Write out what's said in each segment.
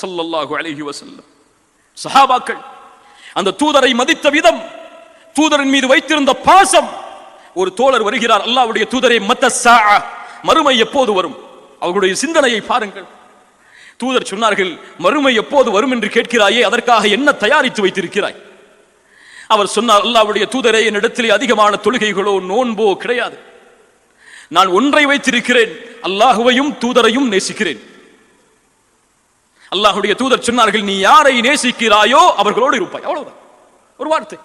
ஸல்லல்லாஹு அலைஹி வஸல்லம். சஹாபாக்கள் அந்த தூதரை மதித்த விதம், தூதரின் மீது வைத்திருந்த பாசம். ஒரு தோழர் வருகிறார், அல்லாஹ்வுடைய தூதரே மத்த ஸாஅ, மறுமை எப்போது வரும்? அவர்களுடைய சிந்தனையை பாருங்கள். தூதர் சொன்னார்கள், மறுமை எப்போது வரும் என்று கேட்கிறாயே, அதற்காக என்ன தயாரித்து வைத்திருக்கிறாய்? அவர் சொன்னார், அல்லாஹ்வுடைய தூதரே, என்னிடத்திலே அதிகமான தொழுகைகளோ நோன்போ கிடையாது. நான் ஒன்றை வைத்திருக்கிறேன், அல்லாஹுவையும் தூதரையும் நேசிக்கிறேன். அல்லாஹ்வுடைய தூதர் சொன்னார்கள், நீ யாரை நேசிக்கிறாயோ அவர்களோடு இருப்பாய். அவ்வளவுதான், ஒரு வார்த்தை.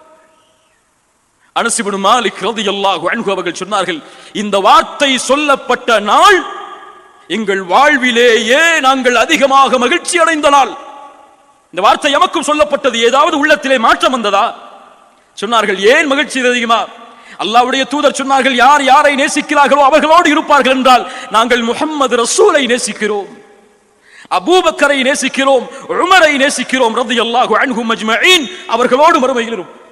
அனஸ் இப்னு மாலிக் ரலியல்லாஹு அன்ஹு அவர்கள் சொன்னார்கள், இந்த வார்த்தை சொல்லப்பட்ட நாள் எங்கள் வாழ்விலேயே நாங்கள் அதிகமாக மகிழ்ச்சி அடைந்த நாள். இந்த வார்த்தை எமக்கும் சொல்லப்பட்டது. ஏதாவது உள்ளத்திலே மாற்றம் வந்ததா? சொன்னார்கள், ஏன் மகிழ்ச்சி அதிகமா? அல்லாஹ்வுடைய தூதர் சொன்னார்கள், யார் யாரை நேசிக்கிறார்களோ அவர்களோடு இருப்பார்கள் என்றால், நாங்கள் முஹம்மது ரசூலை நேசிக்கிறோம், அபூபக்கரை நேசிக்கிறோம், உமரை நேசிக்கிறோம் ரலியல்லாஹு அன்ஹும் அஜ்மஈன், அவர்களோடு மறுமையில் இருப்போம்.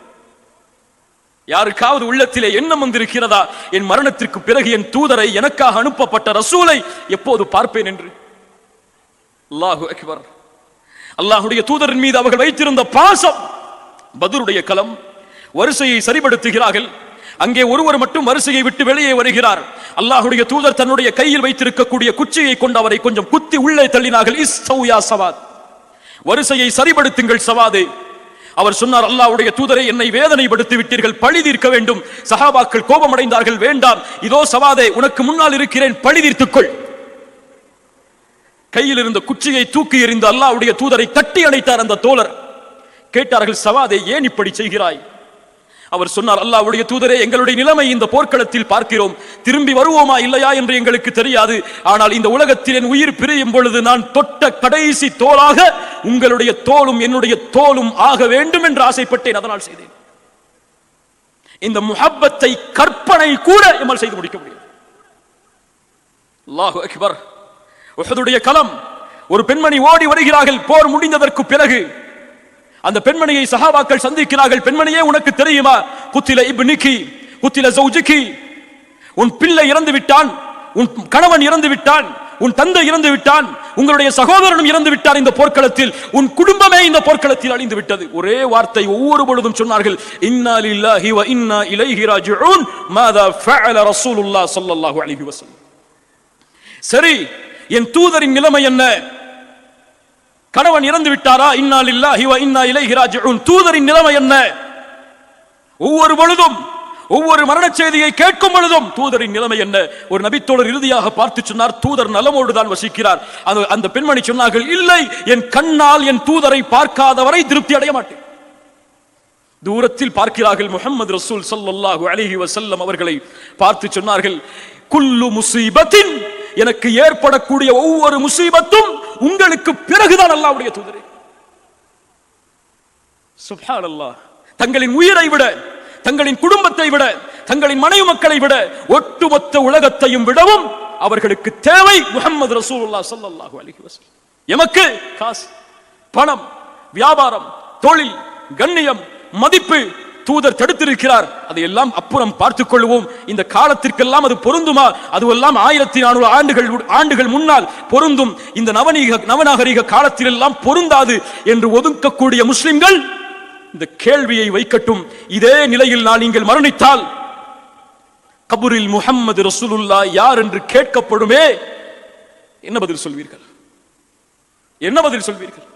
யாருக்காவது உள்ளத்திலே எண்ணம் வந்திருக்கிறதா, என் மரணத்திற்கு பிறகு என் தூதரை, எனக்காக அனுப்பப்பட்ட ரசூலை எப்போது பார்ப்பேன் என்று? அல்லாஹு அக்பர். அல்லாஹ்வுடைய தூதரின் மீது அவர்கள் வைத்திருந்த பாசம். பத்ருடைய களம், வரிசையை சரிபடுத்துகிறார்கள். அங்கே ஒருவர் மட்டும் வரிசையை விட்டு வெளியே வருகிறார். அல்லாஹ்வுடைய தூதர் தன்னுடைய கையில் வைத்திருக்கக்கூடிய குச்சியை கொண்டு அவரை கொஞ்சம் குத்தி உள்ளே தள்ளினார்கள். இஸ்தௌ யா சவாத், வரிசையை சரிபடுத்துங்கள் சவாதே. அவர் சொன்னார், அல்லாஹ்வுடைய தூதரை, என்னை வேதனைப்படுத்தி விட்டீர்கள், பழி தீர்க்க வேண்டும். சஹாபாக்கள் கோபமடைந்தார்கள். வேண்டாம், இதோ சவாதே, உனக்கு முன்னால் இருக்கிறேன், பழி தீர்த்துக்கொள். கையில் இருந்த குச்சியை தூக்கி எறிந்து அல்லாஹ்வுடைய தூதரை தட்டி அணைத்தார் அந்த தோழர். கேட்டார்கள், சவாதே, ஏன் இப்படி செய்கிறாய்? அவர் சொன்னார், அல்லாஹ்வுடைய தூதரே, எங்களுடைய நிலைமை இந்த போர்க்களத்தில் பார்க்கிறோம். திரும்பி வருவோமா இல்லையா என்று எங்களுக்கு தெரியாது. ஆனால் இந்த உலகத்தில் என் உயிர் பிரியும் பொழுது நான் தொட்ட கடைசி தோளாக உங்களுடைய தோளும் என்னுடைய தோளும் ஆக வேண்டும் என்று ஆசைப்பட்டேன், அதனால் செய்தேன். இந்த முஹப்பத்தை கற்பனை கூட எம்மால் செய்து முடிக்க முடியும். அல்லாஹு அக்பர். உஹதுடைய களம், ஒரு பெண்மணி ஓடி வருகிறார்கள். போர் முடிந்ததற்கு பிறகு அந்த பெண்மணியை சஹாபாக்கள் சந்திக்கிறார்கள். பெண்மணியே, உனக்கு தெரியுமா, குத்தில இப்னிகி குத்தில ஜௌஜிகி, உன் பிள்ளை இறந்து விட்டான், உன் கணவன் இறந்து விட்டான், உன் தந்தை இறந்து விட்டான், உங்களுடைய சகோதரனும் இறந்து விட்டார் இந்த போர்க்களத்தில், உன் குடும்பமே இந்த போர்க்களத்தில் அழிந்து விட்டது. ஒரே வார்த்தை ஒவ்வொரு பொழுதும் சொன்னார்கள், இன்னா லில்லாஹி வ இன்னா இலைஹி ராஜிஊன் மாதா ஃபஅல ரசூலுல்லாஹ் ஸல்லல்லாஹு அலைஹி வஸல்லம். சரி, என் தூதரின் நிலைமை என்ன? கணவன் இறந்து விட்டாரா? இன்னா லில்லாஹி வ இன்னா இலைஹி ராஜிஊன். தூதரின் நிலைமை என்ன? ஒவ்வொரு பொழுதும், ஒவ்வொரு மரண செய்தியை கேட்கும் பொழுதும் தூதரின் நிலைமை என்ன? ஒரு நபித்தோழர் இறுதியாக பார்த்து சொன்னார், தூதர் நலமோடு தான் வசிக்கிறார். அந்த பெண்மணி சொன்னார்கள், இல்லை, என் கண்ணால் என் தூதரை பார்க்காதவரை திருப்தி அடைய மாட்டேன். தூரத்தில் பார்க்கிறார்கள். முஹம்மது ரசூல் ஸல்லல்லாஹு அலைஹி வஸல்லம் அவர்களை பார்த்து சொன்னார்கள், குல்லு முஸீபத்தின், எனக்கு ஏற்படக்கூடிய ஒவ்வொரு முசீபத்தும் உங்களுக்கு பிறகுதான் அல்லாஹ்வுடைய தூதரே. சுப்ஹானல்லாஹ். தங்களின் உயிரை விட, தங்களின் குடும்பத்தை விட, தங்களின் மனைவி மக்களை விட, ஒட்டுமொத்த உலகத்தையும் விடவும் அவர்களுக்கு தேவை முஹம்மது ரசூலுல்லாஹ் ஸல்லல்லாஹு அலைஹி வஸல்லம். எமக்கு காசு, பணம், வியாபாரம், தொழில், கண்ணியம், மதிப்பு தூதர் தடுத்திருக்கிறார். அதையெல்லாம் அப்புறம் பார்த்துக் கொள்வோம். இந்த காலத்திற்கெல்லாம் அது பொருந்துமா? அதுவெல்லாம் 1400 ஆண்டுகள் முன்னால் பொருந்தும். இந்த நவநாகரிக காலத்தில் எல்லாம் பொருந்தாது என்று ஒதுக்கக்கூடிய முஸ்லிம்கள் இந்த கேள்வியை வைக்கட்டும். இதே நிலையில் நான் நீங்கள் மரணித்தால் கபூரில் முஹம்மது ரசூலுல்லாஹ் யார் என்று கேட்கப்படுமே, என்ன பதில் சொல்வீர்கள்? என்ன பதில் சொல்வீர்கள்?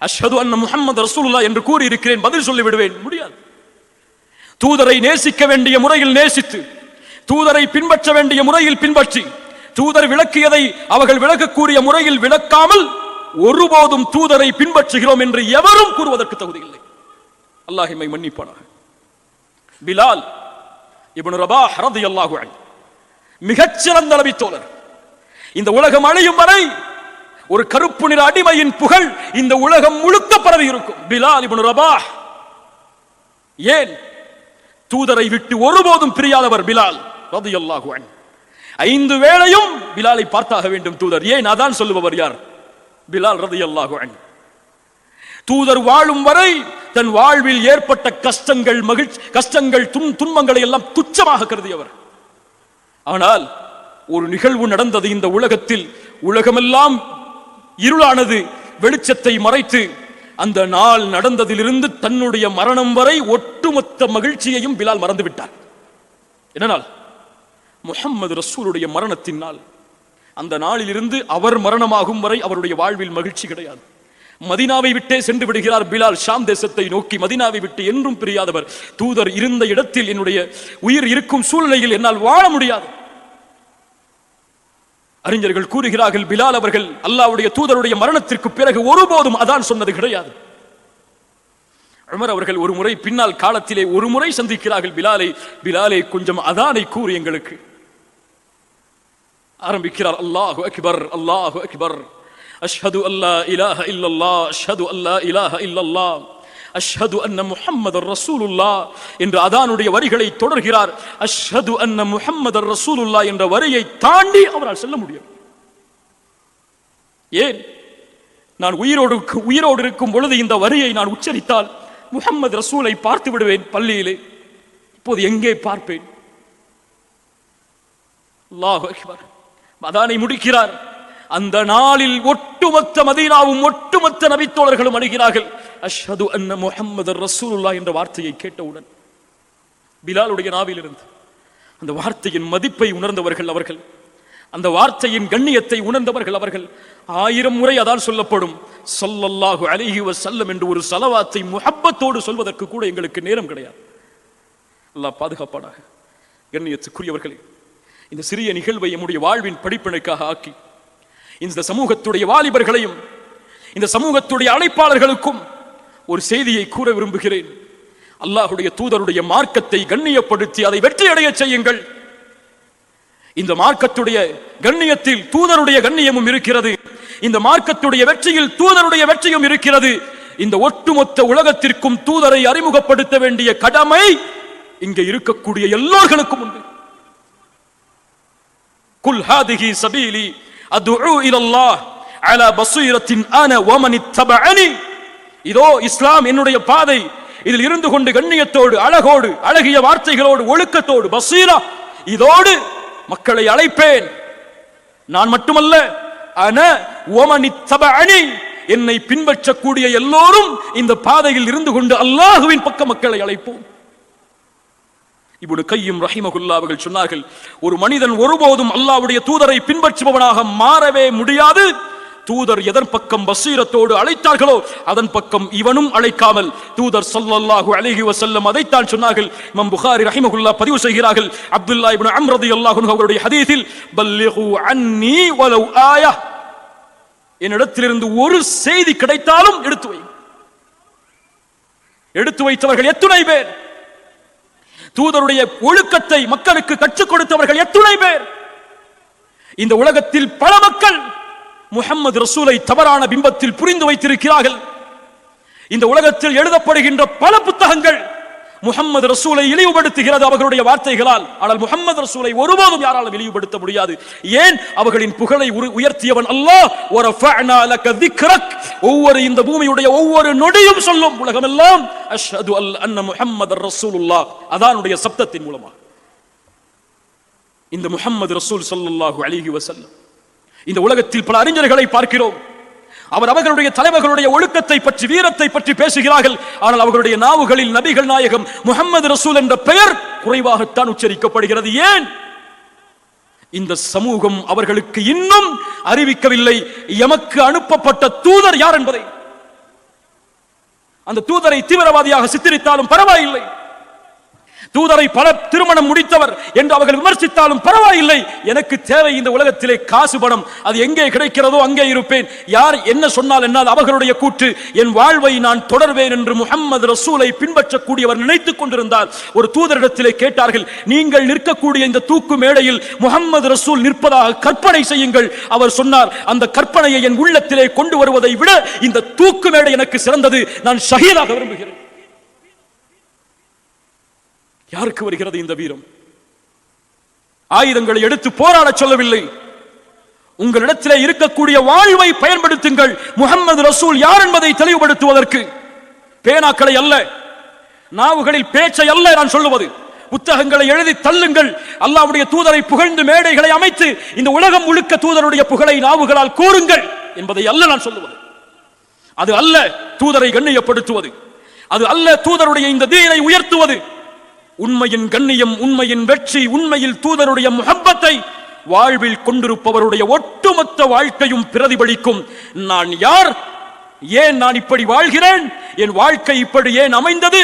அஷ்ஹது அன்ன முஹம்மது ரசூலுல்லாஹ் என்று கூறி இருக்கிறேன், பதில் சொல்லி விடுவேன். முடியாது. தூதரை நேசிக்க வேண்டிய முறையில் நேசித்து, தூதரை பின்பற்ற வேண்டிய முறையில் பின்பற்றி, தூதர் விளக்கியதை அவர்கள் விளக்கக்கூடிய முறையில் விளக்காமல் ஒருபோதும் தூதரை பின்பற்றுகிறோம் என்று எவரும் கூறுவதற்கு தகுதி இல்லை. அல்லாஹ் எம்மை மன்னிப்பானாக. பிலால் இப்னு ரபாஹ் ரலியல்லாஹு அன்ஹு மிகச்சிறந்த நபி தோழர். இந்த உலகம் அழியும் வரை ஒரு கருப்பு நிற அடிமையின் புகழ் இந்த உலகம் முழுக்க பரவி இருக்கும். Bilal ibn Rabah. ஏன்? தூதரை விட்டு ஒருபோதும் பிரியாதவர் பிலால் ரலியல்லாஹு அன்ஹு. 5 வேளையும் பிலாலை பார்த்தாக வேண்டும் தூதர். ஏன்? அதான் சொல்லுபவர் யார்? பிலால் ரலியல்லாஹு அன்ஹு. தூதர் வாழும் வரை தன் வாழ்வில் ஏற்பட்ட கஷ்டங்கள் துன்பங்களை எல்லாம் துச்சமாக கருதியவர். ஆனால் ஒரு நிகழ்வு நடந்தது இந்த உலகத்தில். உலகமெல்லாம் இருளானது, வெளிச்சத்தை மறைத்து அந்த நாள் நடந்ததிலிருந்து தன்னுடைய மரணம் வரை ஒட்டுமொத்த மகிழ்ச்சியையும் பிலால் மறந்து விட்டார். என்ன நாள்? முஹம்மது ரசூலுடைய மரணத்தின் நாள். அந்த நாளிலிருந்து அவர் மரணமாகும் வரை அவருடைய வாழ்வில் மகிழ்ச்சி கிடையாது. மதீனாவை விட்டே சென்று விடுகிறார் பிலால். ஷாம் தேசத்தை நோக்கி மதீனாவை விட்டு என்றும் பிரியாதவர். தூதர் இருந்த இடத்தில் என்னுடைய உயிர் இருக்கும் சூழ்நிலையில் என்னால் வாழ முடியாது. அறிஞர்கள் கூறுகிறார்கள், பிலால் அவர்கள் அல்லாஹ்வுடைய தூதருடைய மரணத்திற்கு பிறகு ஒருபோதும் அதான் சொன்னது கிடையாது. உமர் அவர்கள் ஒரு முறை பின்னால் காலத்திலே ஒரு முறை சந்திக்கிறார்கள் பிலாலை. பிலாலே கொஞ்சம் அதானை கூறு எங்களுக்கு. ஆரம்பிக்கிறார், அல்லாஹு அக்பர், அல்லாஹு அக்பர், அஷ்ஹது அல்லா இலாஹ இல்லல்லாஹ், அஷ்ஹது அல்லா இலாஹ இல்லல்லாஹ், அஷ்ஹது அன்ன முஹம்மதர் ரசூலுல்லாஹ் என்ற அதானுடைய வரிகளை தொடர்கிறார். அஷ்ஹது அன்ன முஹம்மதர் ரசூலுல்லாஹ் என்ற வரியை தாண்டி அவரால் செல்ல முடியும். ஏன்? நான் உயிரோடு இருக்கும் பொழுது இந்த வரியை நான் உச்சரித்தால் முஹம்மது ரசூலை பார்த்து விடுவேன் பள்ளியிலே. இப்போது எங்கே பார்ப்பேன்? அல்லாஹு அக்பர். அதானை முடிக்கிறார். அந்த நாளில் ஒட்டுமொத்த மதீனாவும் ஒட்டுமொத்த நபித்தோழர்களும் அணுகிறார்கள். அஷ்ஹது அன்ன முஹம்மதர் ரசூலுல்லாஹ் என்ற வார்த்தையை கேட்டவுடன் பிலாலுடைய நாவிலிருந்து அந்த வார்த்தையின் மதிப்பை உணர்ந்தவர்கள் அவர்கள், அந்த வார்த்தையின் கண்ணியத்தை உணர்ந்தவர்கள் அவர்கள். 1000 முறை அதான் சொல்லப்படும் ஸல்லல்லாஹு அலைஹி வஸல்லம் என்று ஒரு ஸலவாத்தை முஹப்பத்தோடு சொல்வதற்கு கூட எங்களுக்கு நேரம் கிடையாது. அல்லாஹ் பாதுகாப்பானாக. கண்ணியத்துக்குரியவர்களே, இந்த சிறிய நிகழ்வை நம்முடைய வாழ்வின் படிப்பினைக்காக ஆக்கி இந்த சமூகத்துடைய வாலிபர்களையும் இந்த சமூகத்துடைய அழைப்பாளர்களுக்கும் ஒரு செய்தியை கூற விரும்புகிறேன். அல்லாஹ்வுடைய தூதருடைய மார்க்கத்தை கண்ணியப்படுத்தி அதை வெற்றியடைய செய்யுங்கள். இந்த மார்க்கத்துடைய கண்ணியத்தில் தூதருடைய கண்ணியமும் இருக்கிறது. இந்த மார்க்கத்துடைய வெற்றியில் தூதருடைய வெற்றியும் இருக்கிறது. இந்த ஒட்டுமொத்த உலகத்திற்கும் தூதரை அறிமுகப்படுத்த வேண்டிய கடமை இங்கே இருக்கக்கூடிய எல்லோர்களுக்கும் உண்டு. குல் ஹாதிஹி சபீலி அதுஉ இலல்லாஹ் அலா பஸீரத்தின் அன வமன் இத்தபஅனி. இதோ இஸ்லாம் என்னுடைய பாதை. இதில் இருந்து கொண்டு கண்ணியத்தோடு, அழகோடு, அழகிய வார்த்தைகளோடு, ஒழுக்கத்தோடு, பஸீரா இதோடு மக்களை அழைப்பேன். நான் மட்டுமல்ல, அன வமன் இத்தபஅனி, என்னை பின்பற்றக்கூடிய எல்லோரும் இந்த பாதையில் இருந்து கொண்டு அல்லாஹ்வின் பக்கம் மக்களை அழைப்போம். இப்னு கய்யிம் ரஹிமஹுல்லாஹ் அவர்கள் சொன்னார்கள், ஒரு மனிதன் ஒருபோதும் அல்லாஹ்வுடைய தூதரை பின்பற்றுபவனாக மாறவே முடியாது. தூதர் எதன் பக்கம் பஸீரத்தோடு அழைத்தார்களோ அதன் பக்கம் இவனும் அழைக்காமல் தூதர் ஸல்லல்லாஹு அலைஹி வஸல்லம் அதைத்தான் சொன்னார்கள். இமாம் புகாரி ரஹிமஹுல்லாஹ் பதிவு செய்கிறார்கள், அப்துல்லாஹ் இப்னு அம்ர் ரலியல்லாஹு அன்ஹு அவருடைய ஹதீஸில், பல்லிகு அன்னி வலவ் ஆயா, என்னிடத்திலிருந்து ஒரு செய்தி கிடைத்தாலும் எடுத்து வை. எடுத்து வைத்தவர்கள் எத்துணை பேர்? தூதருடைய ஒழுக்கத்தை மக்களுக்கு கற்றுக் கொடுத்தவர்கள் எத்துணை பேர்? இந்த உலகத்தில் பல மக்கள் முஹம்மது ரசூலை தவறான பிம்பத்தில் புரிந்து வைத்திருக்கிறார்கள். இந்த உலகத்தில் எழுதப்படுகின்ற பல புத்தகங்கள் முஹம்மது ரசூலை இழிவுபடுத்துகிறது அவர்களுடைய வார்த்தைகளால். ஆனால் முஹம்மது ரசூலை ஒருபோதும் யாராலும் இழிவுபடுத்த முடியாது. ஏன்? அவர்களின் புகழை உயர்த்தியவன் அல்லாஹ். வரஃபஅனா லக திக்ரக், ஒவ்வொரு இந்த பூமியுடைய ஒவ்வொரு நொடியும் சொல்லும் உலகமெல்லாம் அஷ்ஹது அன்ன முஹம்மதர் ரசூலுல்லாஹ், அதானுடைய சப்தத்தின் மூலமாக. இந்த முஹம்மது ரசூல் ஸல்லல்லாஹு அலைஹி வஸல்லம், இந்த உலகத்தில் பல அறிஞர்களை பார்க்கிறோம். அவர்களுடைய தலைவர்களுடைய ஒழுக்கத்தை பற்றி, வீரத்தை பற்றி பேசுகிறார்கள். ஆனால் அவர்களுடைய நாவுகளில் நபிகள் நாயகம் முஹம்மது ரசூல் என்ற பெயர் குறைவாகத்தான் உச்சரிக்கப்படுகிறது. ஏன்? இந்த சமூகம் அவர்களுக்கு இன்னும் அறிவிக்கவில்லை எமக்கு அனுப்பப்பட்ட தூதர் யார் என்பதை. அந்த தூதரை தீவிரவாதியாக சித்தரித்தாலும் பரவாயில்லை, தூதரை பல திருமணம் முடித்தவர் என்று அவர்கள் விமர்சித்தாலும் பரவாயில்லை. எனக்கு தேவை இந்த உலகத்திலே காசு, பணம். அது எங்கே கிடைக்கிறதோ அங்கே இருப்பேன். யார் என்ன சொன்னால் என்னால் அவர்களுடைய கூற்று. என் வாழ்வை நான் தொடர்வேன் என்று முஹம்மது ரசூலை பின்பற்றக்கூடியவர் நினைத்துக் கொண்டிருந்தால் ஒரு தூதரிடத்திலே கேட்டார்கள், நீங்கள் நிற்கக்கூடிய இந்த தூக்கு மேடையில் முஹம்மது ரசூல் நிற்பதாக கற்பனை செய்யுங்கள். அவர் சொன்னார், அந்த கற்பனையை என் உள்ளத்திலே கொண்டு வருவதை விட இந்த தூக்கு மேடை எனக்கு சிறந்தது, நான் ஷஹீதாக விரும்புகிறேன். யாருக்கு வருகிறது இந்த வீரம்? ஆயுதங்களை எடுத்து போராட சொல்லவில்லை. உங்களிடத்திலே இருக்கக்கூடிய வாழ்வை பயன்படுத்துங்கள் முஹம்மது ரசூல் யார் என்பதை தெளிவுபடுத்துவதற்கு. பேனாக்களை அல்ல, நாவுகளில் பேச்சை அல்ல நான் சொல்லுவது. புத்தகங்களை எழுதி தள்ளுங்கள். அல்லாஹ்வுடைய தூதரை புகழ்ந்து மேடைகளை அமைத்து இந்த உலகம் முழுக்க தூதருடைய புகழை நாவுகளால் கூறுங்கள் என்பதை அல்ல நான் சொல்லுவது. அது அல்ல தூதரை கண்ணியப்படுத்துவது, அது அல்ல தூதருடைய இந்த தீனை உயர்த்துவது. உண்மையின் கண்ணியம், உண்மையின் வெற்றி, உண்மையில் தூதருடைய முஹப்பத்தை வாழ்வில் கொண்டிருப்பவருடைய ஒட்டுமொத்த வாழ்க்கையும் பிரதிபலிக்கும். நான் யார், ஏன் நான் இப்படி வாழ்கிறேன், என் வாழ்க்கை இப்படி ஏன் அமைந்தது,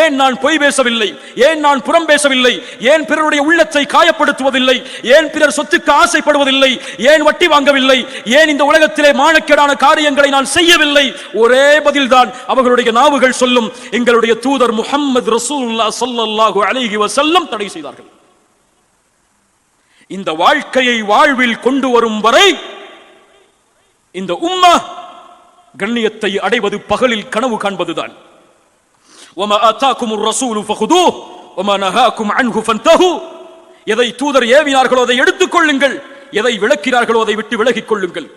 ஏன் நான் பொய் பேசவில்லை, ஏன் நான் புறம் பேசவில்லை, ஏன் பிறருடைய உள்ளத்தை காயப்படுத்துவதில்லை, ஏன் பிறர் சொத்துக்கு ஆசைப்படுவதில்லை, ஏன் வட்டி வாங்கவில்லை, ஏன் இந்த உலகத்திலே மானக்கேடான காரியங்களை நான் செய்யவில்லை. ஒரே பதில்தான் அவர்களுடைய நாவுகள் சொல்லும். எங்களுடைய தூதர் முஹம்மது ரசூலுல்லாஹ் ஸல்லல்லாஹு அலைஹி வஸல்லம் தடை செய்தார்கள். இந்த வாழ்க்கையை வாழ்வில் கொண்டு வரும் வரை இந்த உம்மா கண்ணியத்தை அடைவது பகலில் கனவு காண்பதுதான். வமா ஆதாகுமுர் ரசூலு ஃபகுதூஹ் வமா நஹாகும் அன்ஹு ஃபன்தஹு. எதை தூதர் ஏவினார்களோ அதை எடுத்துக்கொள்ளுங்கள், எதை விளக்கினார்களோ அதை விட்டு விலகிக் கொள்ளுங்கள்.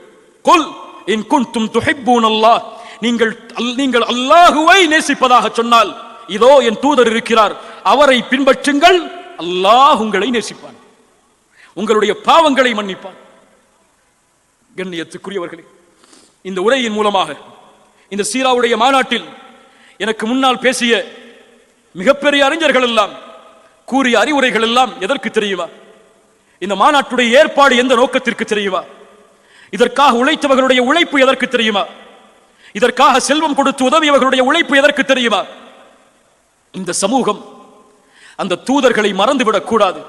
குல் இன் குன்தும் துஹிப்பூனல்லாஹ், நீங்கள் அல்லாஹ்வை நேசிப்பதாக சொன்னால் இதோ என் தூதர் இருக்கிறார், அவரை பின்பற்றுங்கள், அல்லாஹ் உங்களை நேசிப்பான், உங்களுடைய பாவங்களை மன்னிப்பான். கண்ணியத்துக்குரியவர்களே, இந்த உரையின் மூலமாக இந்த சீராவுடைய மாநாட்டில் எனக்கு முன்னால் பேசிய மிகப்பெரிய அறிஞர்கள் எல்லாம் கூறிய அறிவுரைகள் எல்லாம் எதற்கு தெரியுமா? இந்த மாநாட்டுடைய ஏற்பாடு எந்த நோக்கத்திற்கு தெரியுமா? இதற்காக உழைத்தவர்களுடைய உழைப்பு எதற்கு தெரியுமா? இதற்காக செல்வம் கொடுத்து உதவியவர்களுடைய உழைப்பு எதற்கு தெரியுமா? இந்த சமூகம் அந்த தூதர்களை மறந்துவிடக் கூடாது,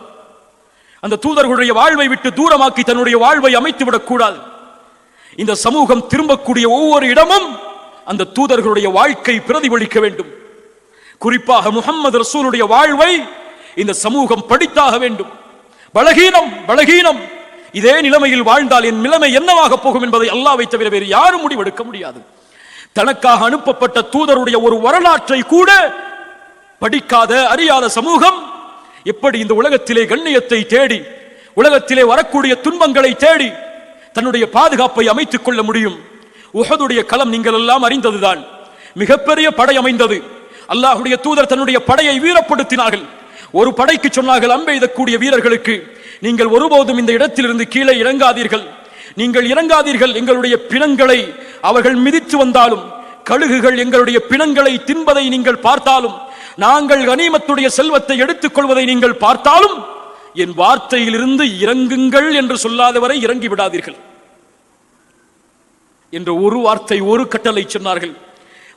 அந்த தூதர்களுடைய வாழ்வை விட்டு தூரமாக்கி தன்னுடைய வாழ்வை அமைத்துவிடக் கூடாது. இந்த சமூகம் திரும்பக்கூடிய ஒவ்வொரு இடமும் அந்த தூதர்களுடைய வாழ்க்கை பிரதிபலிக்க வேண்டும். குறிப்பாக முஹம்மது ரசூலுடைய வாழ்வை இந்த சமூகம் படித்தாக வேண்டும். பலகீனம் இதே நிலைமையில் வாழ்ந்தால் என் நிலைமை என்னவாக போகும் என்பதை அல்லாஹ்வை தவிர வேறு யாரும் முடிவெடுக்க முடியாது. தனக்காக அனுப்பப்பட்ட தூதருடைய ஒரு வரலாற்றை கூட படிக்காத அறியாத சமூகம் எப்படி இந்த உலகத்திலே கண்ணியத்தை தேடி, உலகத்திலே வரக்கூடிய துன்பங்களை தேடி தன்னுடைய பாதுகாப்பை அமைத்துக் கொள்ள முடியும்? உஹதுடைய களம் நீங்கள் எல்லாம் அறிந்ததுதான். மிகப்பெரிய படை அமைந்தது. அல்லாஹ்வுடைய தூதர் தன்னுடைய படையை வீரப்படுத்தினார்கள். ஒரு படைக்கு சொன்னார்கள், அம்பெய்தக்கூடிய வீரர்களுக்கு, நீங்கள் ஒருபோதும் இந்த இடத்திலிருந்து கீழே இறங்காதீர்கள், நீங்கள் இறங்காதீர்கள். எங்களுடைய பிணங்களை அவர்கள் மிதித்து வந்தாலும், கழுகுகள் எங்களுடைய பிணங்களை தின்பதை நீங்கள் பார்த்தாலும், நாங்கள் கனிமத்துடைய செல்வத்தை எடுத்துக் கொள்வதை நீங்கள் பார்த்தாலும், என் வார்த்தையிலிருந்து இறங்குங்கள் என்று சொல்லாதவரை இறங்கி விடாதீர்கள் என்ற ஒரு வார்த்தை, ஒரு கட்டளை சொன்னார்கள்.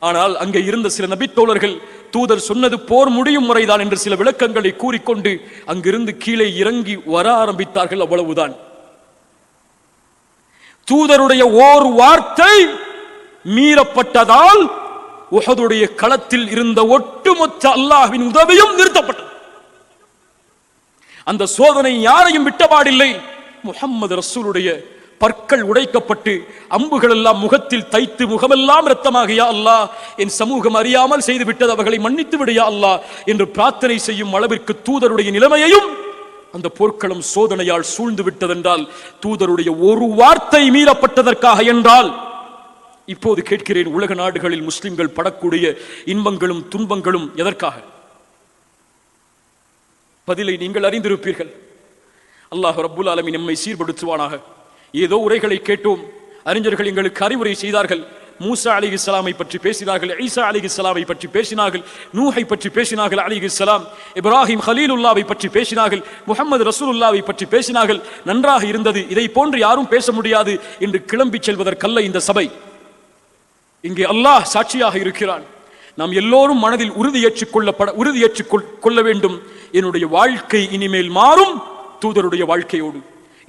ஆனால் அங்கே இருந்த சில நபித்தோழர்கள் தூதர் சொன்னது போர் முடியும் முறைதான் என்று சில விளக்கங்களை கூறிக்கொண்டு அங்கிருந்து கீழே இறங்கி வர ஆரம்பித்தார்கள். அவ்வளவுதான். தூதருடைய ஓர் வார்த்தை மீறப்பட்டதால் உஹதுடைய களத்தில் இருந்த ஒட்டுமொத்த அல்லாஹ்வின் உதவியும் நிறுத்தப்பட்டது. அந்த சோதனை யாரையும் விட்டபாடில்லை. முஹம்மது ரசூலுடைய பற்கள் உடைக்கப்பட்டு அம்புகள் எல்லாம் முகத்தில் தைத்து முகமெல்லாம் இரத்தமாக, யா அல்லாஹ், என் சமூகம் அறியாமல் செய்து விட்டது, அவர்களை மன்னித்து விடு யா அல்லாஹ் என்று பிரார்த்தனை செய்யும் அளவிற்கு தூதருடைய நிலைமையையும் அந்த போர்க்களம் சோதனையால் சூழ்ந்து விட்டதென்றால், தூதருடைய ஒரு வார்த்தை மீறப்பட்டதற்காக என்றால், இப்போது கேட்கிறேன், உலக நாடுகளில் முஸ்லிம்கள் படக்கூடிய இன்பங்களும் துன்பங்களும் எதற்காக? பதிலை நீங்கள் அறிந்திருப்பீர்கள். அல்லாஹ் ரப்புல் ஆலமீன் நம்மை சீர்படுத்துவானாக. ஏதோ உரைகளை கேட்டோம், அறிஞர்கள் எங்களுக்கு அறிவுரை செய்தார்கள். மூசா அலைஹிஸ்ஸலாமை பற்றி பேசினார்கள், ஈசா அலைஹிஸ்ஸலாமை பற்றி பேசினார்கள், நூஹை பற்றி பேசினார்கள் அலைஹிஸ்ஸலாம், இப்ராஹிம் ஹலீலுல்லாவை பற்றி பேசினார்கள், முஹம்மது ரசூலுல்லாவை பற்றி பேசினார்கள். நன்றாக இருந்தது. இதை போன்று யாரும் பேச முடியாது என்று கிளம்பி செல்வதற்கல்ல இந்த சபை. இங்கே அல்லாஹ் சாட்சியாக இருக்கிறான். நாம் எல்லோரும் மனதில் உறுதியேற்றுக் கொள்ள வேண்டும். என்னுடைய வாழ்க்கை இனிமேல் மாறும் தூதருடைய வாழ்க்கையோடு.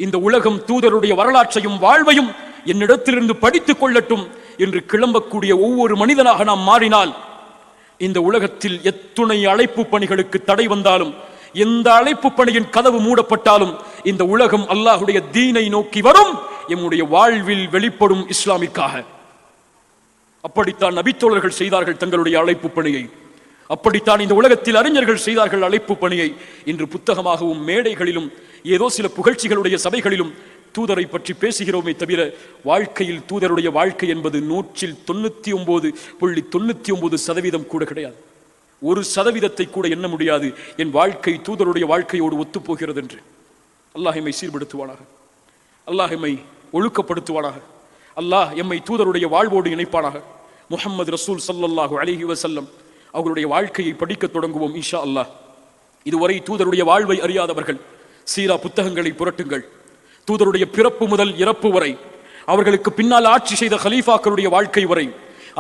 இந்த உலகம் தூதருடைய வரலாற்றையும் வாழ்வையும் என்னிடத்திலிருந்து படித்துக் கொள்ளட்டும் என்று கிளம்பக்கூடிய ஒவ்வொரு மனிதனாக நாம் மாறினால், இந்த உலகத்தில் எத்துணை அழைப்பு பணிகளுக்கு தடை வந்தாலும், எந்த அழைப்பு பணியின் கதவு மூடப்பட்டாலும், இந்த உலகம் அல்லாஹ்வுடைய தீனை நோக்கி வரும், எம்முடைய வாழ்வில் வெளிப்படும் இஸ்லாமிற்காக. அப்படித்தான் நபித்தோழர்கள் செய்தார்கள் தங்களுடைய அழைப்பு பணியை. அப்படித்தான் இந்த உலகத்தில் அறிஞர்கள் செய்தார்கள் அழைப்பு பணியை. இன்று புத்தகமாகவும் மேடைகளிலும் ஏதோ சில புகழ்ச்சிகளுடைய சபைகளிலும் தூதரை பற்றி பேசுகிறோமே தவிர, வாழ்க்கையில் தூதருடைய வாழ்க்கை என்பது 99.99% கூட கிடையாது. 1% கூட எண்ண முடியாது என் வாழ்க்கை தூதருடைய வாழ்க்கையோடு ஒத்துப்போகிறது என்று. அல்லாஹ் எம்மை சீர்படுத்துவானாக, அல்லாஹ் எம்மை ஒழுக்கப்படுத்துவானாக, அல்லாஹ் எம்மை தூதருடைய வாழ்வோடு இணைப்பானாக. முஹம்மது ரசூல் ஸல்லல்லாஹு அலைஹி வஸல்லம் அவர்களுடைய வாழ்க்கையை படிக்க தொடங்குவோம் இன்ஷா அல்லாஹ். இதுவரை தூதருடைய வாழ்வை அறியாதவர்கள் சீரா புத்தகங்களை புரட்டுங்கள். தூதருடைய பிறப்பு முதல் இறப்பு வரை, அவர்களுக்கு பின்னால் ஆட்சி செய்த கலீஃபாக்களுடைய வாழ்க்கை வரை,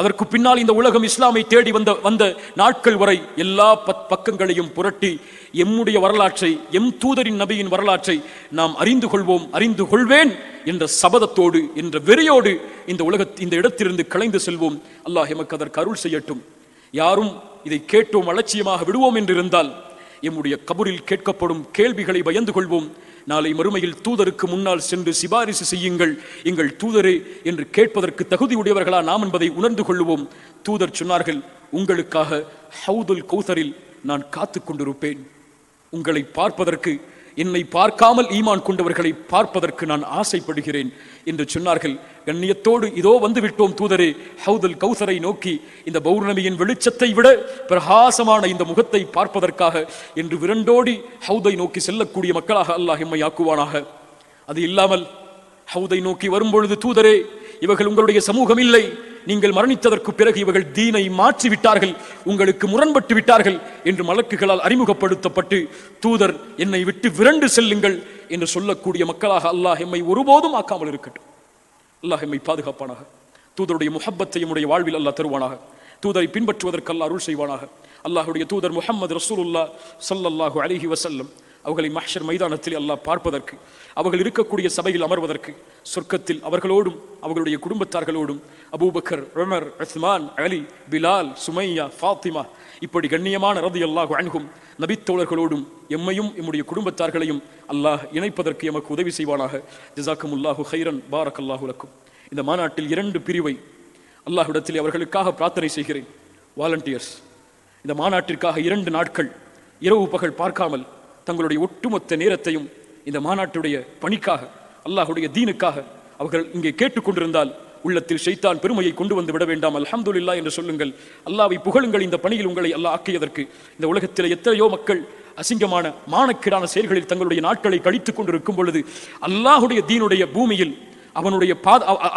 அதற்கு பின்னால் இந்த உலகம் இஸ்லாமை தேடி வந்த நாட்கள் வரை எல்லா பக்கங்களையும் புரட்டி எம்முடைய வரலாற்றை, எம் தூதரின் நபியின் வரலாற்றை நாம் அறிந்து கொள்வோம், அறிந்து கொள்வேன் என்ற சபதத்தோடு, என்ற வெறியோடு இந்த இடத்திலிருந்து கலைந்து செல்வோம். அல்லாஹ் எமக்கு அதற்கு அருள் செய்யட்டும். யாரும் இதை கேட்டோம் அலட்சியமாக விடுவோம் என்று இருந்தால் எம்முடைய கபரில் கேட்கப்படும் கேள்விகளை பயந்து கொள்வோம். நாளை மறுமையில் தூதருக்கு முன்னால் சென்று சிபாரிசு செய்யுங்கள் எங்கள் தூதரே என்று கேட்பதற்கு தகுதியுடையவர்களா நாம் என்பதை உணர்ந்து கொள்வோம். தூதர் சொன்னார்கள், உங்களுக்காக ஹவுதுல் கௌசரில் நான் காத்து கொண்டிருப்பேன். உங்களை பார்ப்பதற்கு, என்னை பார்க்காமல் ஈமான் கொண்டவர்களை பார்ப்பதற்கு நான் ஆசைப்படுகிறேன் என்று சொன்னார்கள். கண்ணியத்தோடு இதோ வந்துவிட்டோம் தூதரே ஹவுதுல் கௌசரை நோக்கி, இந்த பௌர்ணமியின் வெளிச்சத்தை விட பிரகாசமான இந்த முகத்தை பார்ப்பதற்காக என்று விரண்டோடி ஹவுதை நோக்கி செல்லக்கூடிய மக்களாக அல்லாஹ் எம்மை ஆக்குவானாக. அது இல்லாமல் ஹவுதை நோக்கி வரும்பொழுது, தூதரே இவர்கள் உங்களுடைய சமூகம் இல்லை, நீங்கள் மரணித்ததற்கு பிறகு இவர்கள் தீனை மாற்றி விட்டார்கள், உங்களுக்கு முரண்பட்டு விட்டார்கள் என்று மலக்குகளால் அறிமுகப்படுத்தப்பட்டு, தூதர் என்னை விட்டு விரண்டு செல்லுங்கள் என்று சொல்லக்கூடிய மக்களாக அல்லாஹ் எம்மை ஒருபோதும் ஆக்காமல் இருக்கட்டும். அல்லாஹ் எம்மை பாதுகாப்பானாக. தூதருடைய முஹப்பத்தை நம்முடைய வாழ்வில் அல்லாஹ் தருவானாக. தூதரை பின்பற்றுவதற்கு அல்லாஹ் அருள் செய்வானாக. அல்லாஹுடைய தூதர் முஹம்மது ரசூலுல்லாஹ் ஸல்லல்லாஹு அலைஹி வஸல்லம் அவர்களை மஹ்ஷர் மைதானத்தில் அல்லாஹ் பார்ப்பதற்கு, அவர்கள் இருக்கக்கூடிய சபையில் அமர்வதற்கு, சொர்க்கத்தில் அவர்களோடும் அவர்களுடைய குடும்பத்தார்களோடும் அபூபக்கர், உமர், உஸ்மான், அலி, பிலால், சுமையா, ஃபாத்திமா இப்படி கண்ணியமான ரலியல்லாஹு அன்ஹும் நபித்தோழர்களோடும் எம்மையும் எம்முடைய குடும்பத்தார்களையும் அல்லாஹ் இணைப்பதற்கு எமக்கு உதவி செய்வானாக. ஜஸாக்குமுல்லாஹு கைரன், பாரக்கல்லாஹு லக்கும். இந்த மாநாட்டில் 2 பிரிவை அல்லாஹ்விடத்தில் அவர்களுக்காக பிரார்த்தனை செய்கிறேன். வாலண்டியர்ஸ் இந்த மாநாட்டிற்காக 2 நாட்கள் இரவு பகல் பார்க்காமல் தங்களுடைய ஒட்டுமொத்த நேரத்தையும் இந்த மாநாட்டுடைய பணிக்காக, அல்லாஹுடைய தீனுக்காக அவர்கள் இங்கே கேட்டுக்கொண்டிருந்தால் உள்ளத்தில் ஷைத்தான் பெருமையை கொண்டு வந்து விட வேண்டாம். அல்ஹம்துலில்லாஹ் என்று சொல்லுங்கள், அல்லாஹ்வை புகழுங்கள். இந்த பணியில் உங்களை அல்லாஹ் ஆக்கியதற்கு இந்த உலகத்தில் எத்தனையோ மக்கள் அசிங்கமான மானக்கேடான செயல்களில் தங்களுடைய நாட்களை கழித்துக் கொண்டிருக்கும் பொழுது அல்லாஹுடைய தீனுடைய பூமியில், அவனுடைய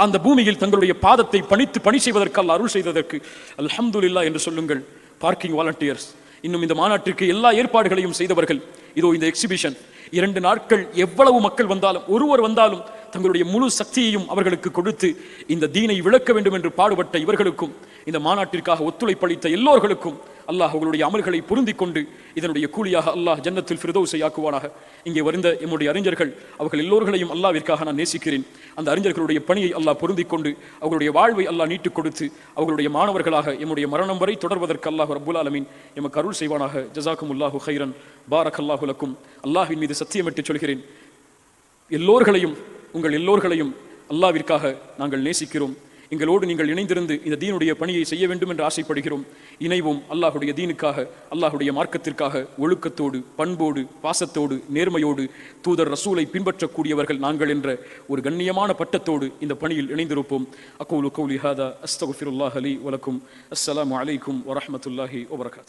அந்த பூமியில் தங்களுடைய பாதத்தை பணி செய்வதற்கு அல்லாஹ் அருள் செய்ததற்கு அல்ஹம்துலில்லாஹ் என்று சொல்லுங்கள். பார்க்கிங் வாலண்டியர்ஸ், இன்னும் இந்த மாநாட்டிற்கு எல்லா ஏற்பாடுகளையும் செய்தவர்கள், இதோ இந்த எக்ஸிபிஷன் 2 நாட்கள் எவ்வளவு மக்கள் வந்தாலும், ஒருவர் வந்தாலும் தங்களுடைய முழு சக்தியையும் அவர்களுக்கு கொடுத்து இந்த தீனை விளக்க வேண்டும் என்று பாடுபட்ட இவர்களுக்கும், இந்த மாநாட்டிற்காக ஒத்துழைப்பளித்த எல்லோர்களுக்கும் அல்லாஹ் அவர்களுடைய அமல்களை பொருந்திக் கொண்டு இதனுடைய கூலியாக அல்லாஹ் ஜன்னத்துல் ஃபிர்தௌஸை ஆக்குவானாக. இங்கே வருந்த எம்முடைய அறிஞர்கள், அவர்கள் எல்லோர்களையும் அல்லாஹ்விற்காக நான் நேசிக்கிறேன். அந்த அறிஞர்களுடைய பணியை அல்லாஹ் பொருந்திக் கொண்டு அவர்களுடைய வாழ்வை அல்லாஹ் நீட்டுக் கொடுத்து அவர்களுடைய மாணவர்களாக எம்முடைய மரணம் வரை தொடர்வதற்கு அல்லாஹ் ரப்புல் ஆலமீன் எமக்கு அருள் செய்வானாக. ஜஸாக்குமுல்லாஹு கைரன், பாரக்கல்லாஹு லக்கும். அல்லாஹ்வின் மீது சத்தியமிட்டு சொல்கிறேன், எல்லோர்களையும், உங்கள் எல்லோர்களையும் அல்லாஹ்விற்காக நாங்கள் நேசிக்கிறோம். எங்களோடு நீங்கள் இணைந்திருந்து இந்த தீனுடைய பணியை செய்ய வேண்டும் என்று ஆசைப்படுகிறோம். இணைவோம் அல்லாஹுடைய தீனுக்காக, அல்லாஹுடைய மார்க்கத்திற்காக, ஒழுக்கத்தோடு, பண்போடு, பாசத்தோடு, நேர்மையோடு தூதர் ரசூலை பின்பற்றக்கூடியவர்கள் நாங்கள் என்ற ஒரு கண்ணியமான பட்டத்தோடு இந்த பணியில் இணைந்திருப்போம். அகூலு கௌலி ஹாதா அஸ்தக்ஃபிருல்லாஹ் லி வலக்கும். அஸ்ஸலாமு அலைக்கும் வரஹ்மத்துல்லாஹி வபரகாத்துஹு.